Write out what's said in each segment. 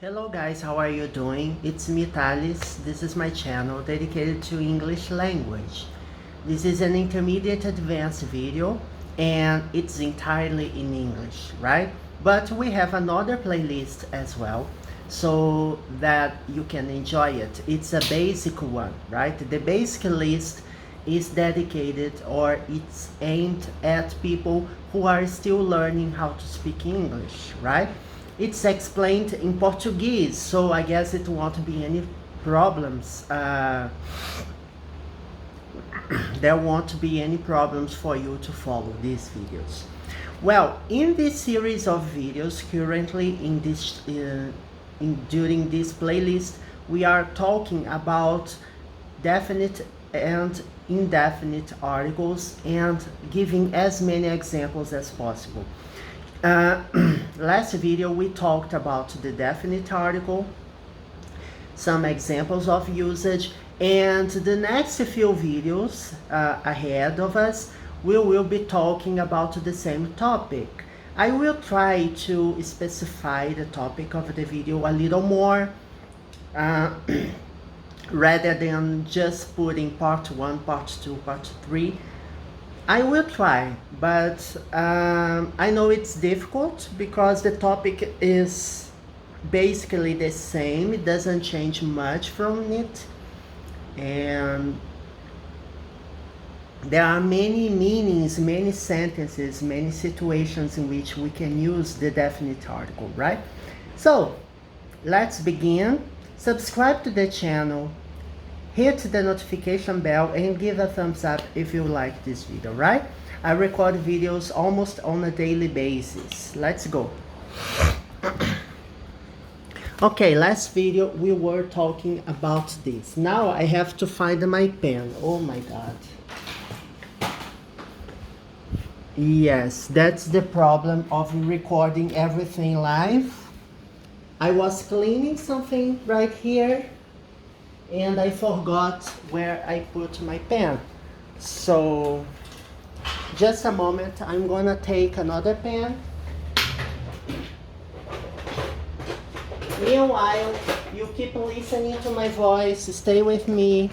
Hello guys, how are you doing? It's me Thales. This is my channel dedicated to English language. This is an intermediate advanced video and it's entirely in English, right? But we have another playlist as well so that you can enjoy it. It's a basic one, right? The basic list is dedicated or it's aimed at people who are still learning how to speak English, right? It's explained in Portuguese, so I guess it won't be any problems. There won't be any problems for you to follow these videos. Well, in this series of videos, currently during this playlist, we are talking about definite and indefinite articles and giving as many examples as possible. Last video we talked about the definite article, some examples of usage, and the next few videos ahead of us we will be talking about the same topic. I will try to specify the topic of the video a little more rather than just putting part 1, part 2, part 3. I will try, but I know it's difficult because the topic is basically the same. It doesn't change much from it. And there are many meanings, many sentences, many situations in which we can use the definite article, right? So, let's begin. Subscribe to the channel. Hit the notification bell and give a thumbs up if you like this video, right? I record videos almost on a daily basis. Let's go. Okay, last video we were talking about this. Now I have to find my pen. Oh my god. Yes, that's the problem of recording everything live. I was cleaning something right here and I forgot where I put my pen. So just a moment, I'm gonna take another pen. Meanwhile, you keep listening to my voice, stay with me.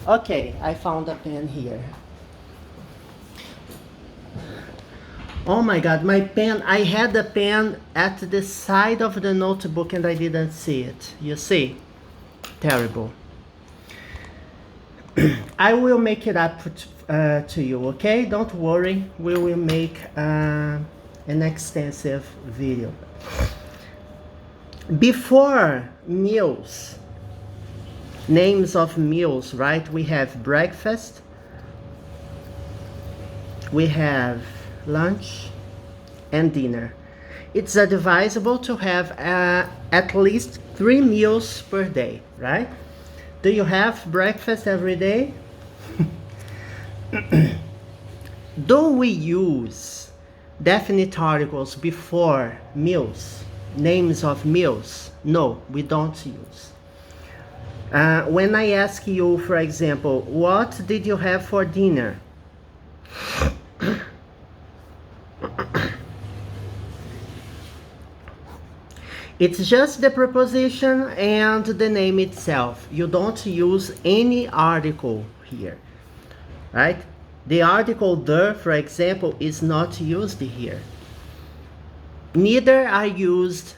Okay, I found a pen here. Oh my god, my pen, I had the pen at the side of the notebook and I didn't see it. You see? Terrible. I will make it up to you, okay? Don't worry, we will make an extensive video. Before meals, names of meals, right? We have breakfast, we have lunch and dinner. It's advisable to have at least 3 meals per day, right? Do you have breakfast every day? Do we use definite articles before meals? Names of meals? No, we don't use. When I ask you, for example, what did you have for dinner? It's just the preposition and the name itself. You don't use any article here, right? The article the, for example, is not used here. Neither are used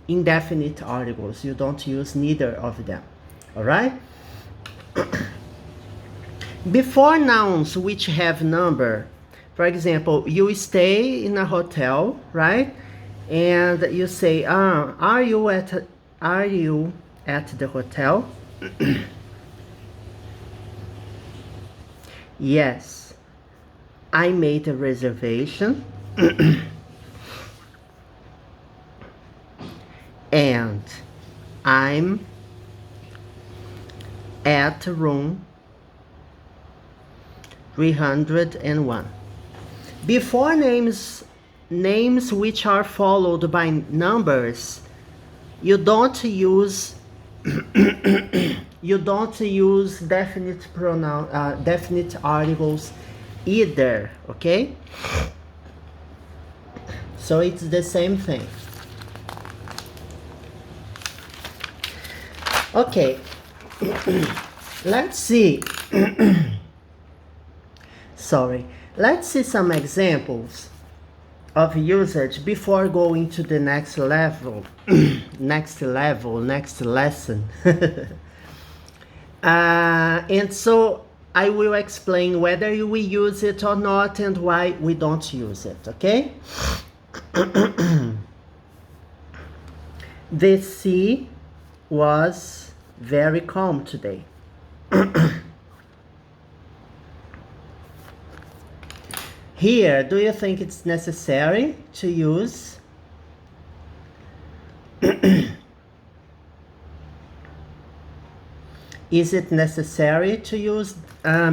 indefinite articles. You don't use neither of them, all right? Before nouns which have number, for example, you stay in a hotel, right? And you say, are you at the hotel? Yes, I made a reservation. And I'm at room 301. Before names which are followed by numbers, you don't use definite articles either, okay? So it's the same thing. Okay, let's see. Sorry. Let's see some examples of usage before going to the next level. next lesson. And so I will explain whether we use it or not and why we don't use it, okay? The sea was very calm today. Here, do you think it's necessary to use? Is it necessary to use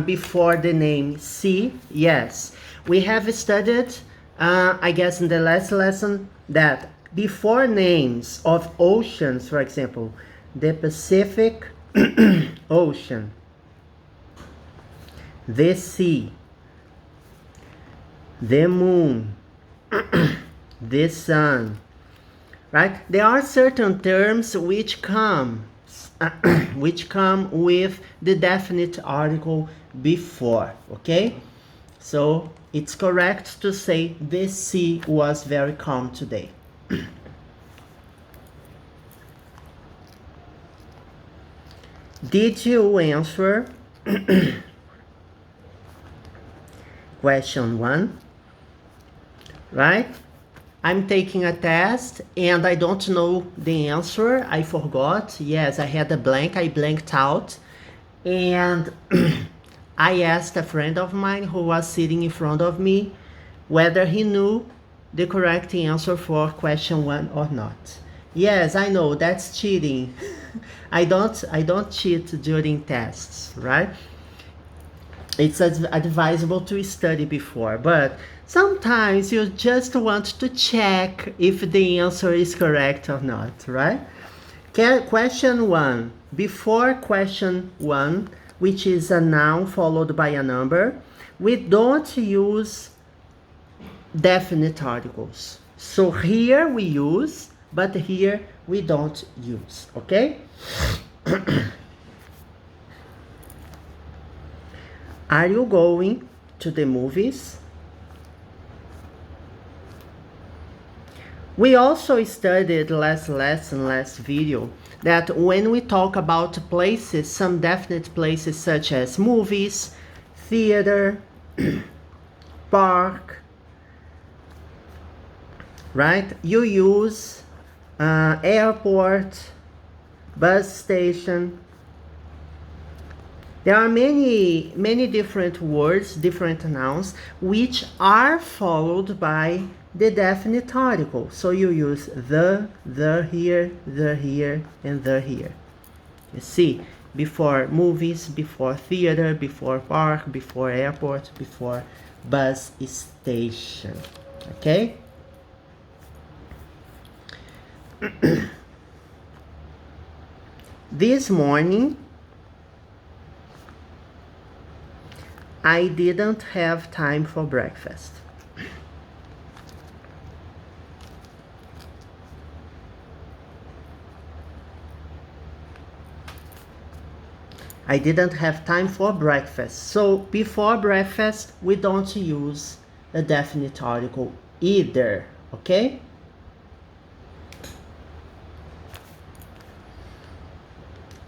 before the name sea? Yes. We have studied, I guess in the last lesson, that before names of oceans, for example, the Pacific Ocean, the sea, the moon, the sun, right? There are certain terms which come with the definite article before, okay? So it's correct to say the sea was very calm today. Did you answer question 1? Right? I'm taking a test and I don't know the answer. I forgot. Yes, I had a blank. I blanked out. And I asked a friend of mine who was sitting in front of me whether he knew the correct answer for question 1 or not. Yes, I know, that's cheating. I don't cheat during tests, right? It's advisable to study before, but sometimes you just want to check if the answer is correct or not, right? Question 1. Before question 1, which is a noun followed by a number, we don't use definite articles. So here we use, but here we don't use, okay? Are you going to the movies? We also studied last video, that when we talk about places, some definite places such as movies, theater, park, right? You use airport, bus station. There are many different words, different nouns, which are followed by the definite article. So you use the here, and the here. You see, before movies, before theater, before park, before airport, before bus station. Okay? This morning, I didn't have time for breakfast. I didn't have time for breakfast. So before breakfast, we don't use a definite article either, okay?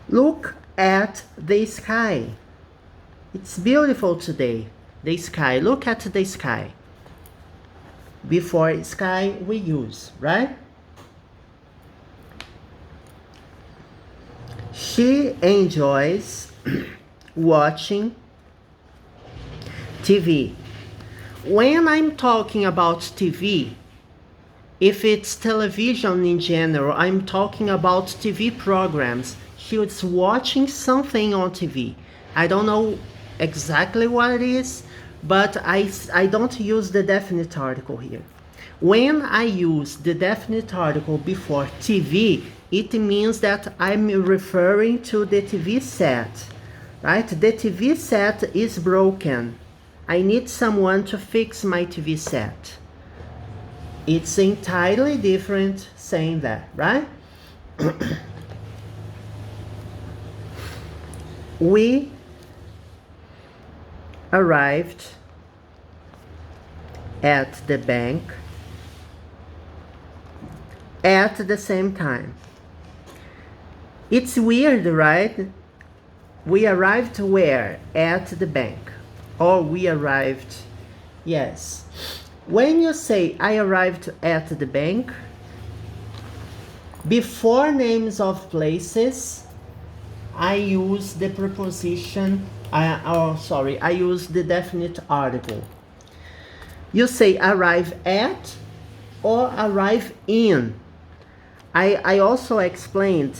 Look at the sky. It's beautiful today, the sky. Look at the sky. Before sky, we use, right? She enjoys watching TV. When I'm talking about TV, if it's television in general, I'm talking about TV programs. She's watching something on TV. I don't know exactly what it is, but I don't use the definite article here. When I use the definite article before TV, it means that I'm referring to the TV set, right? The TV set is broken. I need someone to fix my TV set. It's entirely different saying that, right? We arrived at the bank at the same time. It's weird, right? We arrived where? At the bank. Or we arrived, yes. When you say I arrived at the bank, before names of places, I use the preposition, I use the definite article. You say arrive at or arrive in. I also explained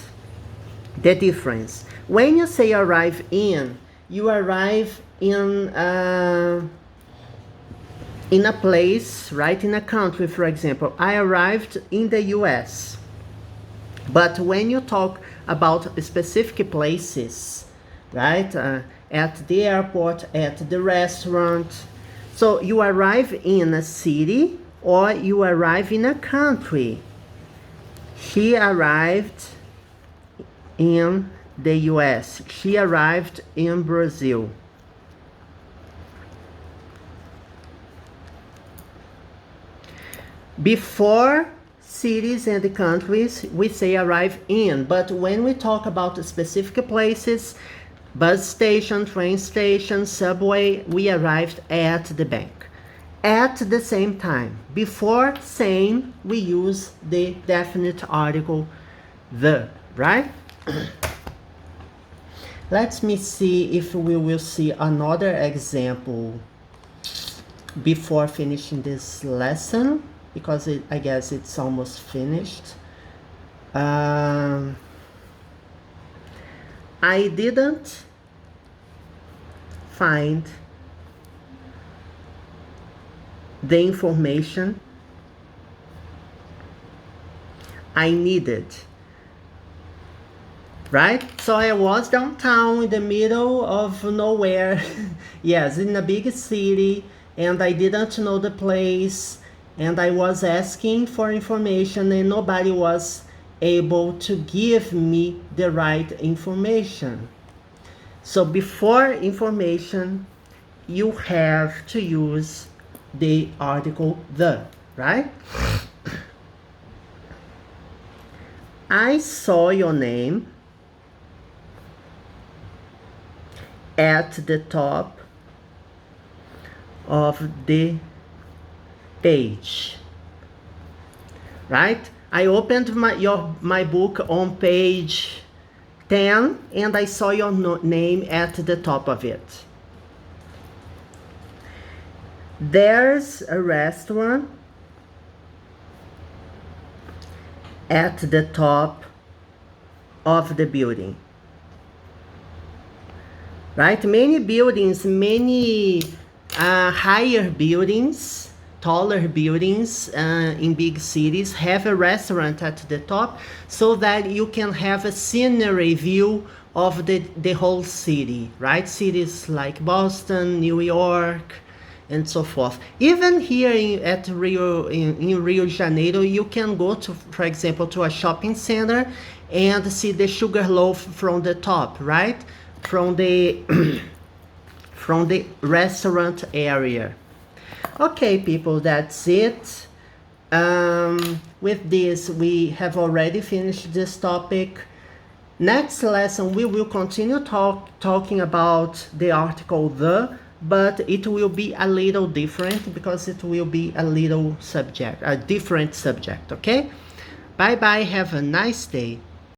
the difference. When you say arrive in, you arrive in a place, right? In a country, for example. I arrived in the US. But when you talk about specific places, right? At the airport, at the restaurant. So you arrive in a city or you arrive in a country. He arrived in the US. She arrived in Brazil. Before cities and countries, we say arrive in, but when we talk about specific places, bus station, train station, subway, we arrived at the bank. At the same time. Before saying, we use the definite article the, right? Let me see if we will see another example before finishing this lesson, because I guess it's almost finished. I didn't find the information I needed. Right? So I was downtown in the middle of nowhere. Yes, in a big city, and I didn't know the place, and I was asking for information and nobody was able to give me the right information. So before information, you have to use the article the, right? I saw your name at the top of the page, right? I opened my book on page 10 and I saw your name at the top of it. There's a restaurant at the top of the building. Right? Many buildings, many higher buildings, taller buildings in big cities have a restaurant at the top so that you can have a scenery view of the whole city, right? Cities like Boston, New York, and so forth. Even here in Rio de Janeiro, you can go to, for example, to a shopping center and see the sugar loaf from the top, right? From the from the restaurant area. Okay, people, that's it. With this, we have already finished this topic. Next lesson, we will continue talking about the article the, but it will be a little different because it will be a different subject, okay? Bye-bye, have a nice day.